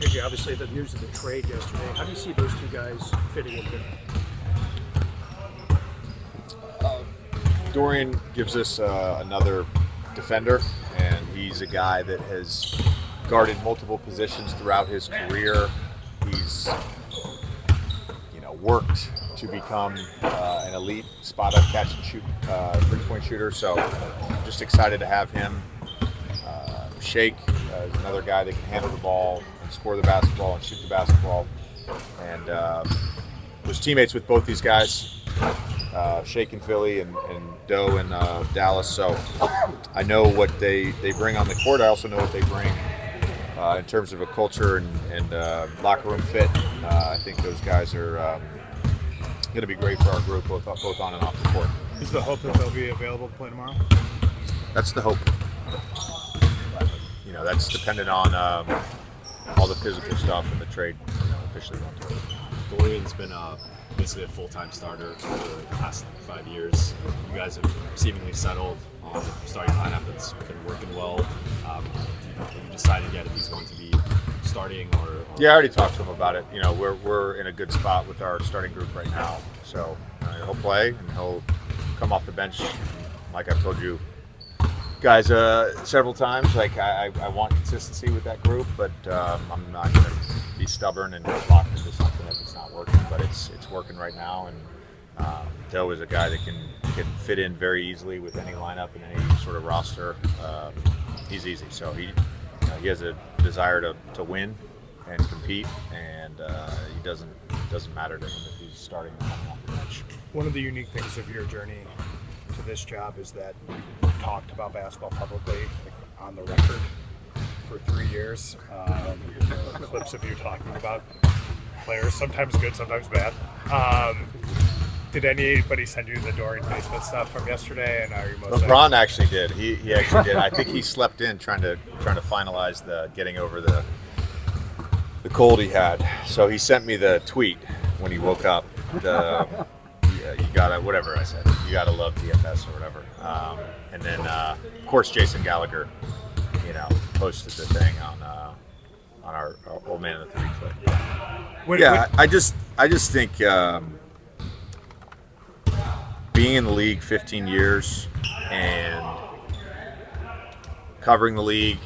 JJ, obviously the news of the trade yesterday. How do you see those two guys fitting into? Dorian gives us another defender, and he's a guy that has guarded multiple positions throughout his career. He's, worked to become an elite spot-up catch and shoot three-point shooter. So, just excited to have him. Shake is another guy that can handle the ball and score the basketball and shoot the basketball. And was teammates with both these guys, Shake in Philly and Doe in Dallas. So I know what they bring on the court. I also know what they bring in terms of a culture and locker room fit. I think those guys are going to be great for our group, both on and off the court. Is the hope that they'll be available to play tomorrow? That's the hope. That's dependent on all the physical stuff and the trade officially going through. Dorian's been basically a full-time starter for the past 5 years. You guys have seemingly settled on a starting lineup that's been working well. Have you decided yet if he's going to be starting or? Yeah, I already talked to him about it. We're in a good spot with our starting group right now. So he'll play and he'll come off the bench. Like I've told you guys several times, like I want consistency with that group, but I'm not going to be stubborn and lock into something if it's not working. But it's working right now, and Doe is a guy that can fit in very easily with any lineup and any sort of roster. He's easy, so he has a desire to win and compete, and he doesn't matter to him if he's starting or coming off the bench. One of the unique things of your journey to this job is that you talked about basketball publicly, on the record, for 3 years. Clips of you talking about players, sometimes good, sometimes bad. Did anybody send you the Dorian Finney-Smith stuff from yesterday? And are you most LeBron actually did. He actually did. I think he slept in trying to finalize the getting over the cold he had. So he sent me the tweet when he woke up. You gotta, whatever I said, you gotta love DFS or whatever. And then, of course, Jason Gallagher, posted the thing on our Old Man in the Three clip. I just think being in the league 15 years and covering the league,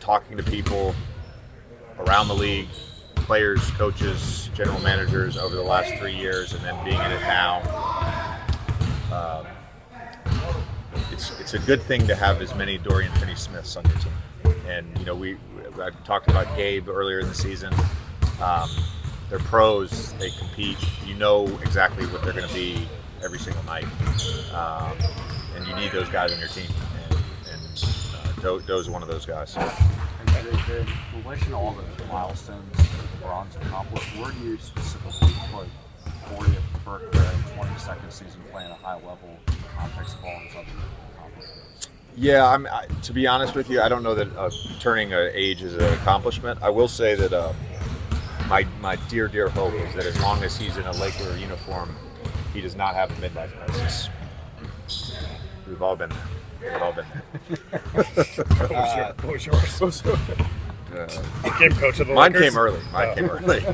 talking to people around the league, players, coaches, general managers over the last 3 years, and then being in it now. It's a good thing to have as many Dorian Finney-Smiths on your team. And I talked about Gabe earlier in the season. They're pros. They compete. You know exactly what they're going to be every single night, and you need those guys on your team. And Doe's one of those guys. And in relation to all the milestones that LeBron's accomplished, where do you specifically put 40th birthday, 22nd season playing at a high level in the context of all his other accomplishments? Yeah, to be honest with you, I don't know that turning an age is an accomplishment. I will say that my dear hope is that as long as he's in a Laker uniform, he does not have a midlife crisis. We've all been there. What was yours? Became coach of the Mine Lakers? came early. Mine came early.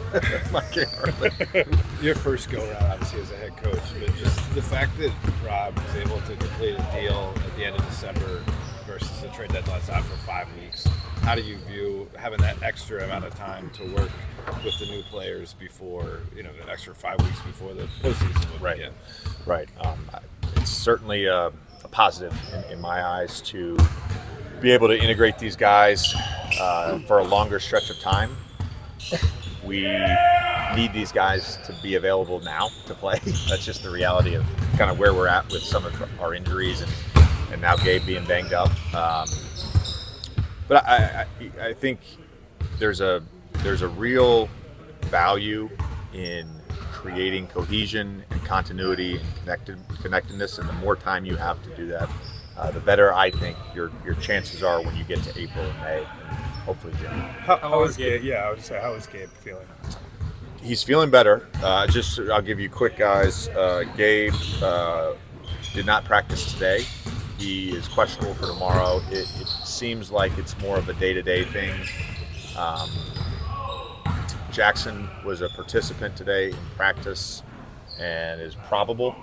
Your first go-around, obviously, as a head coach, but just the fact that Rob was able to complete a deal at the end of December versus the trade deadline's out for 5 weeks. How do you view having that extra amount of time to work with the new players before, an extra 5 weeks before the postseason would begin? Right. It's certainly a positive in my eyes to be able to integrate these guys for a longer stretch of time. We need these guys to be available now to play. That's just the reality of kind of where we're at with some of our injuries and now Gabe being banged up. But I think there's a real value in creating cohesion and continuity and connectedness, and the more time you have to do that, the better I think your chances are when you get to April and May, and hopefully June. How is Gabe? Yeah, I would say, how is Gabe feeling? He's feeling better. I'll give you quick guys. Gabe did not practice today. He is questionable for tomorrow. It seems like it's more of a day-to-day thing. Jackson was a participant today in practice and is probable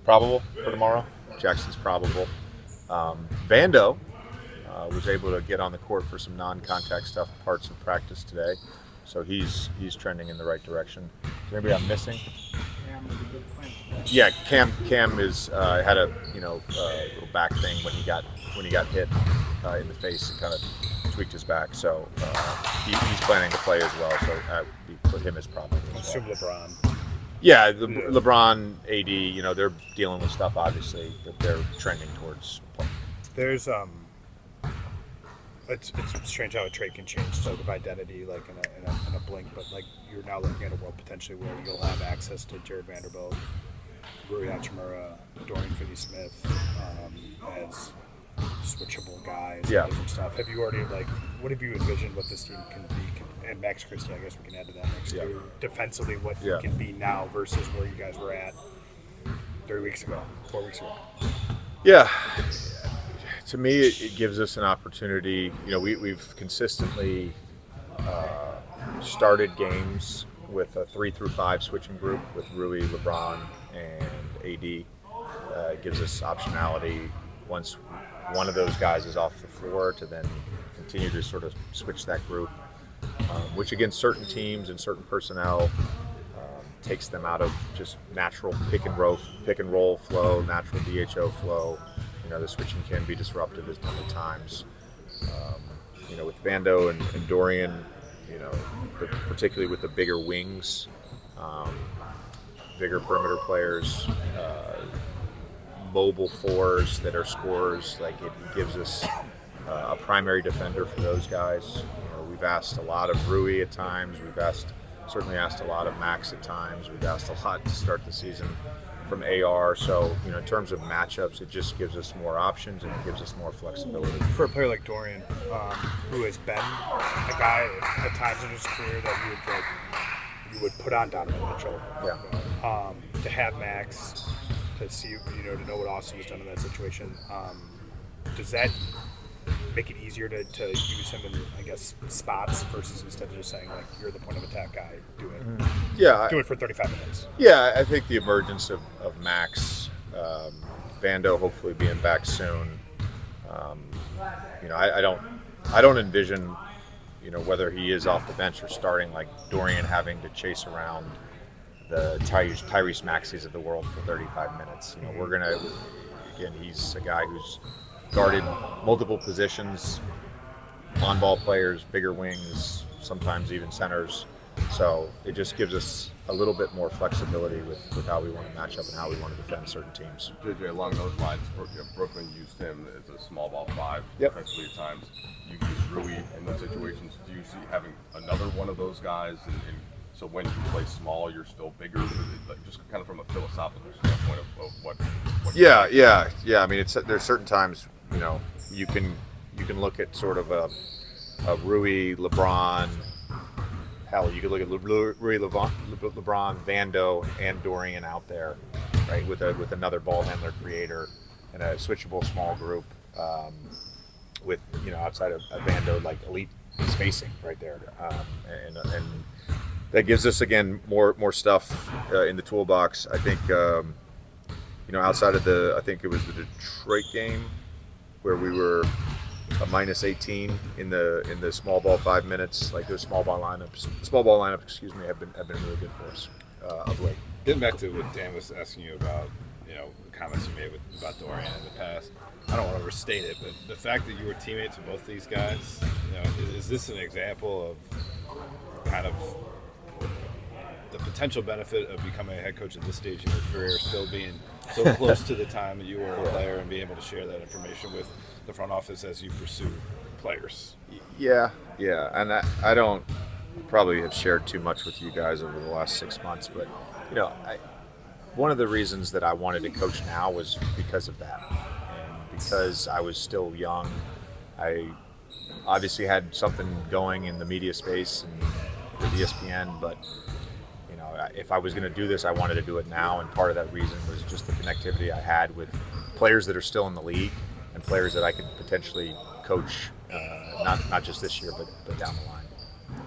for tomorrow. Jackson's probable. Vando was able to get on the court for some non-contact stuff, parts of practice today, so he's trending in the right direction. Is there anybody I'm missing? Yeah, Cam is had a little back thing when he got hit in the face and kind of tweaked his back, so he's planning to play as well. So we put him as probably. I assume LeBron. Yeah, LeBron, AD, they're dealing with stuff obviously, but they're trending towards play. There's it's strange how a trade can change sort of identity like in a blink, but like you're now looking at a world potentially where you'll have access to Jared Vanderbilt, Rui Hachimura, Dorian Finney-Smith as switchable guys, and different stuff. Have you already what have you envisioned what this team can be? And Max Christie, I guess we can add to that next year. Defensively, what it can be now versus where you guys were at 4 weeks ago. Yeah. To me, it gives us an opportunity. We've consistently started games with a 3 through 5 switching group with Rui, LeBron, and AD. It gives us optionality once one of those guys is off the floor to then continue to sort of switch that group, which against certain teams and certain personnel takes them out of just natural pick and roll flow, natural DHO flow. The switching can be disruptive at times. With Vando and Dorian, particularly with the bigger wings, bigger perimeter players, mobile fours that are scorers, it gives us a primary defender for those guys. We've asked a lot of Rui at times. Certainly asked a lot of Max at times. We've asked a lot to start the season from AR. So, in terms of matchups, it just gives us more options and it gives us more flexibility. For a player like Dorian, who has been a guy at times in his career that you would put on Donovan Mitchell. Yeah. To have Max, to see, to know what Austin has done in that situation, does that make it easier to use him in, I guess, spots versus instead of just saying, you're the point of attack guy, do it for 35 minutes? Yeah, I think the emergence of Max, Vando hopefully being back soon, I don't envision, whether he is off the bench or starting, Dorian having to chase around the Tyrese Maxeys of the world for 35 minutes. We're going to, again, he's a guy who's guarded multiple positions, on-ball players, bigger wings, sometimes even centers. So it just gives us a little bit more flexibility with how we want to match up and how we want to defend certain teams. JJ, along those lines, Brooklyn used him as a small ball 5 Yep. defensively at times. You've used Rui in those situations. Do you see having another one of those guys? And so when you play small, you're still bigger? Just kind of from a philosophical standpoint of what Yeah. I mean, there's certain times, you can look at sort of a Rui, LeBron. Hell, you could look at Rui, LeBron, Vando, and Dorian out there, right? With another ball handler creator and a switchable small group, with outside of Vando, elite spacing right there, and that gives us again more stuff in the toolbox. I think outside of I think it was the Detroit game where we were a minus 18 in the small ball 5 minutes. Those small ball lineups, have been really good for us of late. Getting back to what Dan was asking you about, the comments you made about Dorian in the past. I don't want to overstate it, but the fact that you were teammates with both these guys, is this an example of kind of the potential benefit of becoming a head coach at this stage in your career, still being so close to the time that you were a player and being able to share that information with the front office as you pursue players? Yeah, and I don't probably have shared too much with you guys over the last 6 months, but one of the reasons that I wanted to coach now was because of that, and because I was still young. I obviously had something going in the media space and with ESPN, but if I was going to do this, I wanted to do it now, and part of that reason was just the connectivity I had with players that are still in the league and players that I could potentially coach, not just this year, but down the line.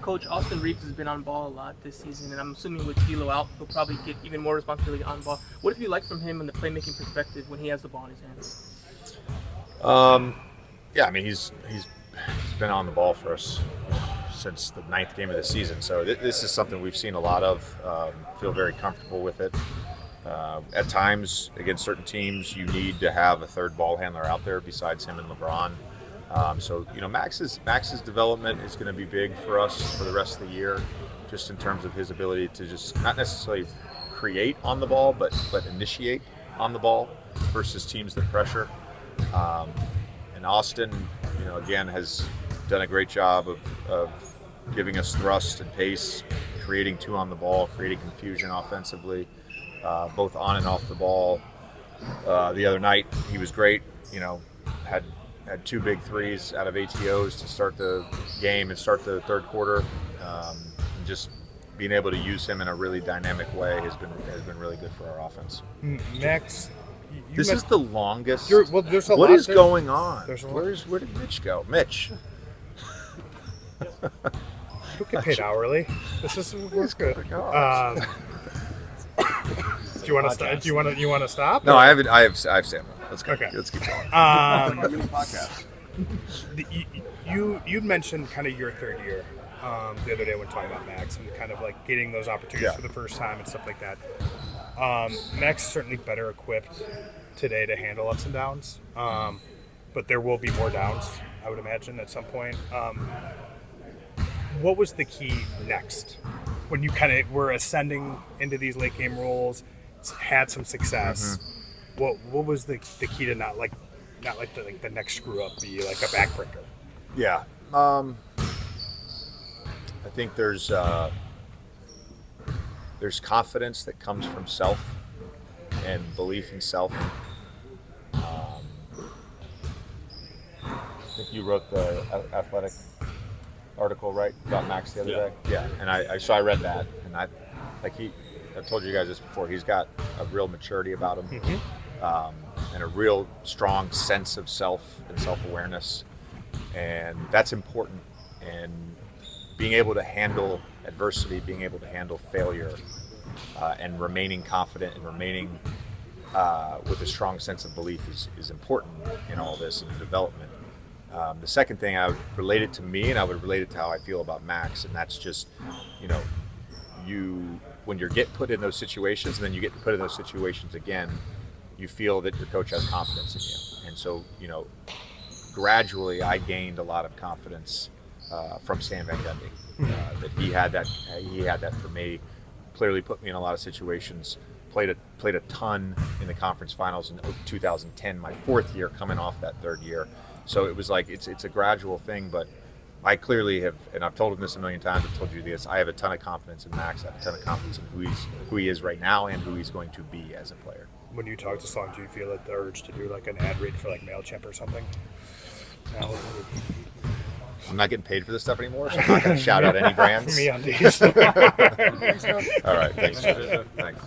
Coach, Austin Reaves has been on ball a lot this season, and I'm assuming with D'Lo out, he'll probably get even more responsibility on ball. What have you liked from him in the playmaking perspective when he has the ball in his hands? Yeah, I mean he's been on the ball for us since the 9th game of the season, so this is something we've seen a lot of. Feel very comfortable with it. At times, against certain teams, you need to have a third ball handler out there besides him and LeBron. So Max's development is going to be big for us for the rest of the year, just in terms of his ability to just not necessarily create on the ball, but initiate on the ball versus teams that pressure. And Austin, again, has done a great job of giving us thrust and pace, creating 2 on the ball, creating confusion offensively, both on and off the ball. The other night, he was great. Had 2 big threes out of ATOs to start the game and start the third quarter. And just being able to use him in a really dynamic way has been really good for our offense. Max, This is the longest. there's a What lot. is going on? there's a lot. Where did Mitch go? Mitch. You get paid hourly. This is we're good. going Do you want to stop? Do you want to stop? No, I have Sam. Let's go. Okay. Let's keep going. Mini podcast. You mentioned kind of your third year the other day when talking about Max and kind of like getting those opportunities for the first time and stuff like that. Max is certainly better equipped today to handle ups and downs, but there will be more downs, I would imagine, at some point. What was the key next when you kind of were ascending into these late game roles, had some success? What was the key to not like the next screw up be like a backbreaker? Yeah. I think there's confidence that comes from self and belief in self. I think you wrote the athletic article, right, about Max the other day? Yeah. And I read that, and I told you guys this before. He's got a real maturity about him, and a real strong sense of self and self-awareness, and that's important. And being able to handle adversity, being able to handle failure, and remaining confident and remaining with a strong sense of belief is important in all this in the development. The second thing, I would relate it to me, and I would relate it to how I feel about Max, and that's just, when you get put in those situations, and then you get put in those situations again, you feel that your coach has confidence in you. And so, gradually I gained a lot of confidence from Stan Van Gundy, that he had that for me. Clearly put me in a lot of situations. Played a ton in the conference finals in 2010, my 4th year coming off that 3rd year. So it was like it's a gradual thing, but I clearly have, and I've told him this a million times. I've told you this. I have a ton of confidence in Max. I have a ton of confidence in who he is right now and who he's going to be as a player. When you talk to Slong, do you feel the urge to do like an ad read for like MailChimp or something? No. I'm not getting paid for this stuff anymore, so I'm not going to shout out any brands. Me on these. All right, thanks. Thanks.